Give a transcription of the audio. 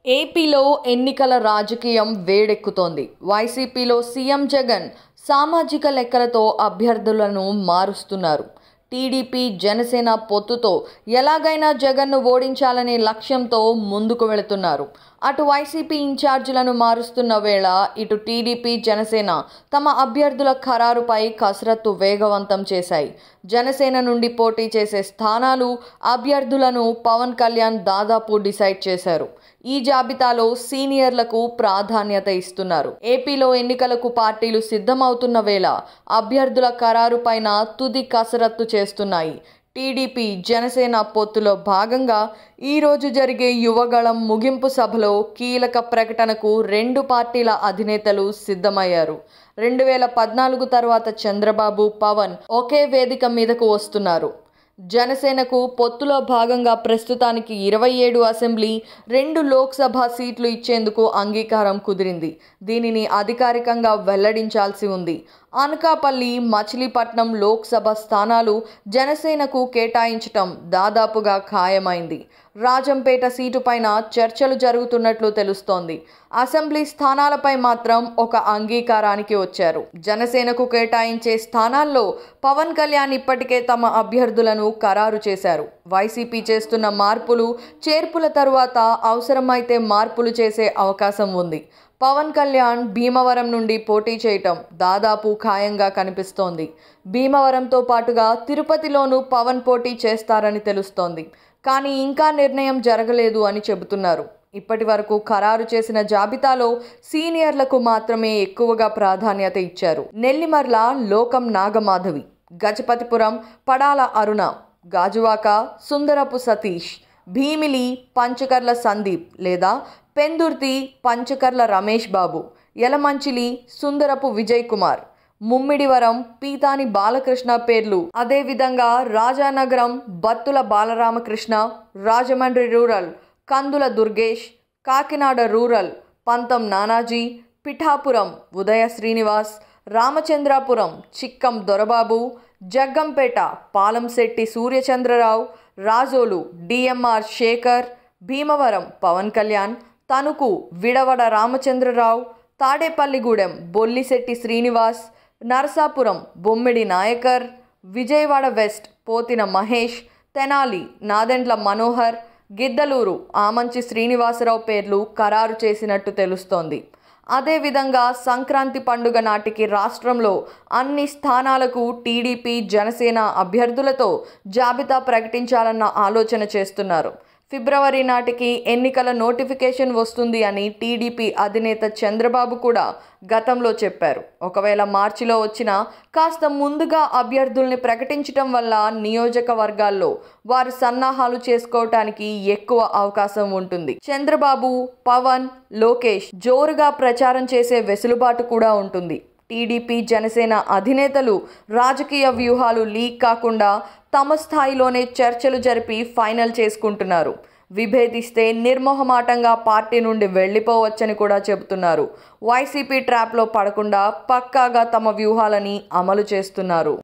ఏపీలో ఎన్నికల రాజకీయం వేడెక్కుతోంది. వైసీపీలో సీఎం జగన్ సామాజిక లెక్కలతో అభ్యర్థులను మారుస్తున్నారు. టీడీపీ జనసేన పొత్తుతో ఎలాగైనా జగన్ను ఓడించాలనే లక్ష్యంతో ముందుకు వెళుతున్నారు. అటు వైసీపీ ఇన్ఛార్జీలను మారుస్తున్న వేళ ఇటు టీడీపీ జనసేన తమ అభ్యర్థుల ఖరారుపై కసరత్తు వేగవంతం చేశాయి. జనసేన నుండి పోటీ చేసే స్థానాలు, అభ్యర్థులను పవన్ కళ్యాణ్ దాదాపు డిసైడ్ చేశారు. ఈ జాబితాలో సీనియర్లకు ప్రాధాన్యత ఇస్తున్నారు. ఏపీలో ఎన్నికలకు పార్టీలు సిద్ధమవుతున్న వేళ అభ్యర్థుల ఖరారుపైన తుది కసరత్తు చేస్తున్నాయి. టీడీపీ జనసేన పొత్తులో భాగంగా ఈరోజు జరిగే యువగళం ముగింపు సభలో కీలక ప్రకటనకు రెండు పార్టీల అధినేతలు సిద్ధమయ్యారు. 2014 తర్వాత చంద్రబాబు, పవన్ ఒకే వేదిక మీదకు వస్తున్నారు. జనసేనకు పొత్తులో భాగంగా ప్రస్తుతానికి 27 అసెంబ్లీ, 2 లోక్సభ సీట్లు ఇచ్చేందుకు అంగీకారం కుదిరింది. దీనిని అధికారికంగా వెల్లడించాల్సి ఉంది. అనకాపల్లి, మచిలీపట్నం లోక్సభ స్థానాలు జనసేనకు కేటాయించటం దాదాపుగా ఖాయమైంది. రాజంపేట సీటుపైన చర్చలు జరుగుతున్నట్లు తెలుస్తోంది. అసెంబ్లీ స్థానాలపై మాత్రం ఒక అంగీకారానికి వచ్చారు. జనసేనకు కేటాయించే స్థానాల్లో పవన్ కళ్యాణ్ ఇప్పటికే తమ అభ్యర్థులను ఖరారు చేశారు. వైసీపీ చేస్తున్న మార్పులు, చేర్పుల తరువాత అవసరమైతే మార్పులు చేసే అవకాశం ఉంది. పవన్ కళ్యాణ్ భీమవరం నుండి పోటీ చేయటం దాదాపు ఖాయంగా కనిపిస్తోంది. భీమవరంతో పాటుగా తిరుపతిలోనూ పవన్ పోటీ చేస్తారని తెలుస్తోంది. కానీ ఇంకా నిర్ణయం జరగలేదు అని చెబుతున్నారు. ఇప్పటి వరకు ఖరారు చేసిన జాబితాలో సీనియర్లకు మాత్రమే ఎక్కువగా ప్రాధాన్యత ఇచ్చారు. నెల్లిమర్ల లోకం నాగమాధవి, గజపతిపురం పడాల అరుణ, గాజువాక సుందరపు సతీష్, భీమిలి పంచకర్ల సందీప్ లేదా పెందుర్తి పంచకర్ల రమేష్ బాబు, యలమంచిలి సుందరపు విజయ్ కుమార్, ముమ్మిడివరం పీతాని బాలకృష్ణ పేర్లు, అదేవిధంగా రాజానగరం బత్తుల బాలరామకృష్ణ, రాజమండ్రి రూరల్ కందుల దుర్గేష్, కాకినాడ రూరల్ పంతం నానాజీ, పిఠాపురం ఉదయ శ్రీనివాస్, రామచంద్రాపురం చిక్కం దొరబాబు, జగ్గంపేట పాలంశెట్టి సూర్యచంద్రరావు, రాజోలు డిఎంఆర్ శేఖర్, భీమవరం పవన్ కళ్యాణ్, తణుకు విడవడ రామచంద్రరావు, తాడేపల్లిగూడెం బొల్లిశెట్టి శ్రీనివాస్, నరసాపురం బొమ్మిడి నాయకర్, విజయవాడ వెస్ట్ పోతిన మహేష్, తెనాలి నాదెండ్ల మనోహర్, గిద్దలూరు ఆమంచి శ్రీనివాసరావు పేర్లు ఖరారు చేసినట్టు తెలుస్తోంది. అదేవిధంగా సంక్రాంతి పండుగ నాటికి రాష్ట్రంలో అన్ని స్థానాలకు టీడీపీ జనసేన అభ్యర్థులతో జాబితా ప్రకటించాలన్న ఆలోచన చేస్తున్నారు. ఫిబ్రవరి నాటికి ఎన్నికల నోటిఫికేషన్ వస్తుంది అని టీడీపీ అధినేత చంద్రబాబు కూడా గతంలో చెప్పారు. ఒకవేళ మార్చిలో వచ్చినా కాస్త ముందుగా అభ్యర్థుల్ని ప్రకటించడం వల్ల నియోజకవర్గాల్లో వారు సన్నాహాలు చేసుకోవటానికి ఎక్కువ అవకాశం ఉంటుంది. చంద్రబాబు, పవన్, లోకేష్ జోరుగా ప్రచారం చేసే వెసులుబాటు కూడా ఉంటుంది. టీడీపీ జనసేన అధినేతలు రాజకీయ వ్యూహాలు లీక్ కాకుండా తమ స్థాయిలోనే చర్చలు జరిపి ఫైనల్ చేసుకుంటున్నారు. విభేదిస్తే నిర్మోహమాటంగా పార్టీ నుండి వెళ్ళిపోవచ్చని కూడా చెబుతున్నారు. వైసీపీ ట్రాప్లో పడకుండా పక్కాగా తమ వ్యూహాలని అమలు చేస్తున్నారు.